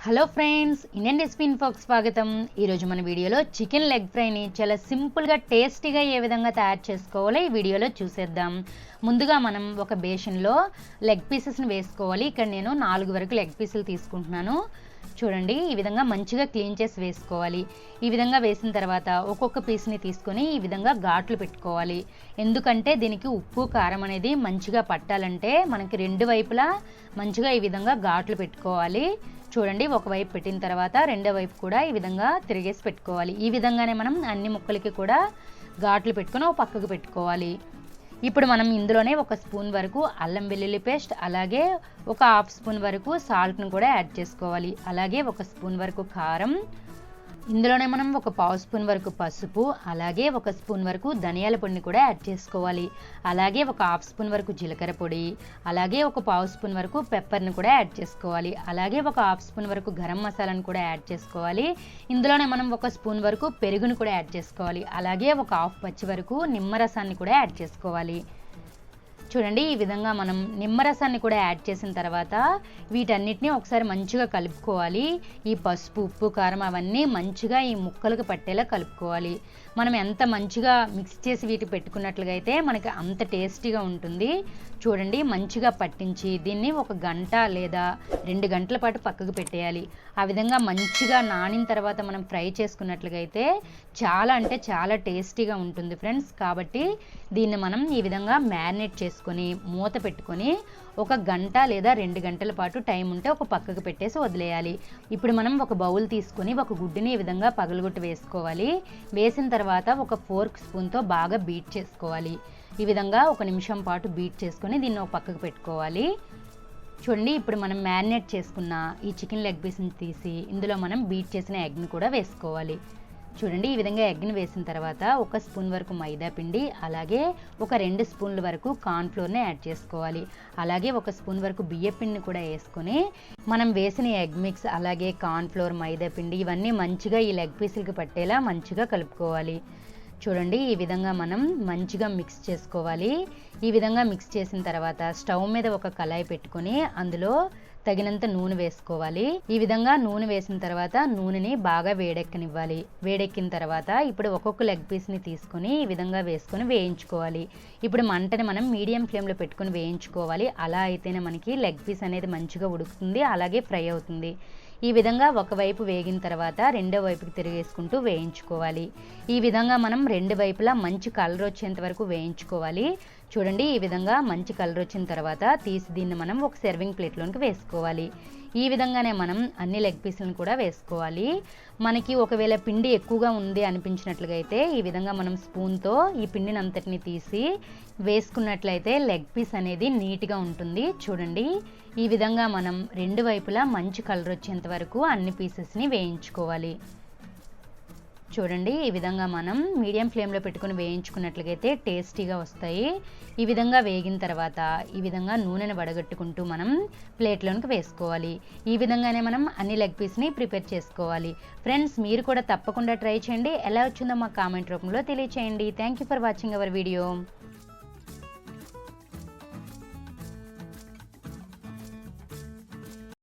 Hello friends, Indian recipe ఇన్ఫోకి స్వాగతం. ఈరోజు మన వీడియోలో చికెన్ లెగ్ ఫ్రైని చాలా సింపుల్గా టేస్టీగా ఏ విధంగా తయారు చేసుకోవాలో ఈ వీడియోలో చూసేద్దాం. ముందుగా మనం ఒక బేషన్లో లెగ్ పీసెస్ని వేసుకోవాలి. ఇక్కడ నేను 4 వరకు లెగ్ పీసులు తీసుకుంటున్నాను. చూడండి, ఈ విధంగా మంచిగా క్లీన్ చేసి వేసుకోవాలి. ఈ విధంగా వేసిన తర్వాత ఒక్కొక్క పీస్ని తీసుకొని ఈ విధంగా ఘాట్లు పెట్టుకోవాలి. ఎందుకంటే దీనికి ఉప్పు కారం అనేది మంచిగా పట్టాలంటే మనకి 2 వైపులా మంచిగా ఈ విధంగా ఘాట్లు పెట్టుకోవాలి. చూడండి, ఒకవైపు పెట్టిన తర్వాత రెండో వైపు కూడా ఈ విధంగా తిరిగేసి పెట్టుకోవాలి. ఈ విధంగానే మనం అన్ని ముక్కలకి కూడా ఘాట్లు పెట్టుకొని ఒక పక్కకు పెట్టుకోవాలి. ఇప్పుడు మనం ఇందులోనే 1 స్పూన్ వరకు అల్లం వెల్లుల్లి పేస్ట్, అలాగే ఒక 1/2 స్పూన్ వరకు సాల్ట్ను కూడా యాడ్ చేసుకోవాలి. అలాగే 1 స్పూన్ వరకు కారం, ఇందులోనే మనం 1/4 స్పూన్ వరకు పసుపు, అలాగే 1 స్పూన్ వరకు ధనియాల పొడిని కూడా యాడ్ చేసుకోవాలి. అలాగే 1/2 స్పూన్ వరకు జీలకర్ర పొడి, అలాగే 1/4 స్పూన్ వరకు పెప్పర్ని కూడా యాడ్ చేసుకోవాలి. అలాగే 1/2 స్పూన్ వరకు గరం మసాలాను కూడా యాడ్ చేసుకోవాలి. ఇందులోనే మనం 1 స్పూన్ వరకు పెరుగును కూడా యాడ్ చేసుకోవాలి. అలాగే 1/2 పచ్చి వరకు నిమ్మరసాన్ని కూడా యాడ్ చేసుకోవాలి. చూడండి, ఈ విధంగా మనం నిమ్మరసాన్ని కూడా యాడ్ చేసిన తర్వాత వీటన్నిటిని ఒకసారి మంచిగా కలుపుకోవాలి. ఈ పసుపు, ఉప్పు, కారం అవన్నీ మంచిగా ఈ ముక్కలకు పట్టేలా కలుపుకోవాలి. మనం ఎంత మంచిగా మిక్స్ చేసి వీటి పెట్టుకున్నట్లుగా అయితే మనకి అంత టేస్టీగా ఉంటుంది. చూడండి, మంచిగా పట్టించి దీన్ని 1 గంట లేదా 2 గంటల పాటు పక్కకు పెట్టేయాలి. ఆ విధంగా మంచిగా నానిన తర్వాత మనం ఫ్రై చేసుకున్నట్లుగా అయితే చాలా అంటే చాలా టేస్టీగా ఉంటుంది ఫ్రెండ్స్. కాబట్టి దీన్ని మనం ఈ విధంగా మ్యారినేట్ చేసుకొని మూత పెట్టుకొని 1 గంట లేదా 2 గంటల పాటు టైం ఉంటే ఒక పక్కకు పెట్టేసి వదిలేయాలి. ఇప్పుడు మనం ఒక బౌల్ తీసుకొని 1 గుడ్డుని ఈ విధంగా పగలగొట్టి వేసుకోవాలి. వేసిన తర్వాత 1 ఫోర్క్ స్పూన్తో బాగా బీట్ చేసుకోవాలి. ఈ విధంగా 1 నిమిషం పాటు బీట్ చేసుకొని దీన్ని ఒక పక్కకు పెట్టుకోవాలి. చూడండి, ఇప్పుడు మనం మ్యారినేట్ చేసుకున్న ఈ చికెన్ లెగ్ పీస్ని తీసి ఇందులో మనం బీట్ చేసిన ఎగ్ని కూడా వేసుకోవాలి. చూడండి, ఈ విధంగా ఎగ్ని వేసిన తర్వాత 1 స్పూన్ వరకు మైదా పిండి, అలాగే 2 స్పూన్ల వరకు కార్న్ఫ్లోర్ని యాడ్ చేసుకోవాలి. అలాగే 1 స్పూన్ వరకు బియ్య పిండిని కూడా వేసుకొని మనం వేసిన ఎగ్ మిక్స్, అలాగే కార్న్ఫ్లోర్, మైదా పిండి ఇవన్నీ మంచిగా ఈ లెగ్ పీసులకి పట్టేలా మంచిగా కలుపుకోవాలి. చూడండి, ఈ విధంగా మనం మంచిగా మిక్స్ చేసుకోవాలి. ఈ విధంగా మిక్స్ చేసిన తర్వాత స్టవ్ మీద ఒక కళాయి పెట్టుకొని అందులో తగినంత నూనె వేసుకోవాలి. ఈ విధంగా నూనె వేసిన తర్వాత నూనెని బాగా వేడెక్కనివ్వాలి. వేడెక్కిన తర్వాత ఇప్పుడు ఒక్కొక్క లెగ్ పీస్ని తీసుకొని ఈ విధంగా వేసుకొని వేయించుకోవాలి. ఇప్పుడు మంటని మనం మీడియం ఫ్లేమ్లో పెట్టుకొని వేయించుకోవాలి. అలా అయితేనే మనకి లెగ్ పీస్ అనేది మంచిగా ఉడుకుతుంది, అలాగే ఫ్రై అవుతుంది. ఈ విధంగా ఒకవైపు వేగిన తర్వాత రెండో వైపుకి తిరిగేసుకుంటూ వేయించుకోవాలి. ఈ విధంగా మనం 2 వైపులా మంచి కలర్ వచ్చేంత వరకు వేయించుకోవాలి. చూడండి, ఈ విధంగా మంచి కలర్ వచ్చిన తర్వాత తీసి దీన్ని మనం ఒక సర్వింగ్ ప్లేట్లోకి వేసుకోవాలి. ఈ విధంగానే మనం అన్ని లెగ్ పీసులను కూడా వేసుకోవాలి. మనకి ఒకవేళ పిండి ఎక్కువగా ఉంది అనిపించినట్లుగా అయితే ఈ విధంగా మనం స్పూన్తో ఈ పిండిని అంతటిని తీసి వేసుకున్నట్లయితే లెగ్ పీస్ అనేది నీట్గా ఉంటుంది. చూడండి, ఈ విధంగా మనం 2 వైపులా మంచి కలర్ వచ్చేంత వరకు అన్ని పీసెస్ని వేయించుకోవాలి. చూడండి, ఈ విధంగా మనం మీడియం ఫ్లేమ్లో పెట్టుకుని వేయించుకున్నట్లయితే టేస్టీగా వస్తాయి. ఈ విధంగా వేగిన తర్వాత ఈ విధంగా నూనెను వడగట్టుకుంటూ మనం ప్లేట్లోనికి వేసుకోవాలి. ఈ విధంగానే మనం అన్ని లెగ్ పీస్ని ప్రిపేర్ చేసుకోవాలి. ఫ్రెండ్స్, మీరు కూడా తప్పకుండా ట్రై చేయండి. ఎలా వచ్చిందో మా కామెంట్ రూపంలో తెలియచేయండి. Thank you for watching our video.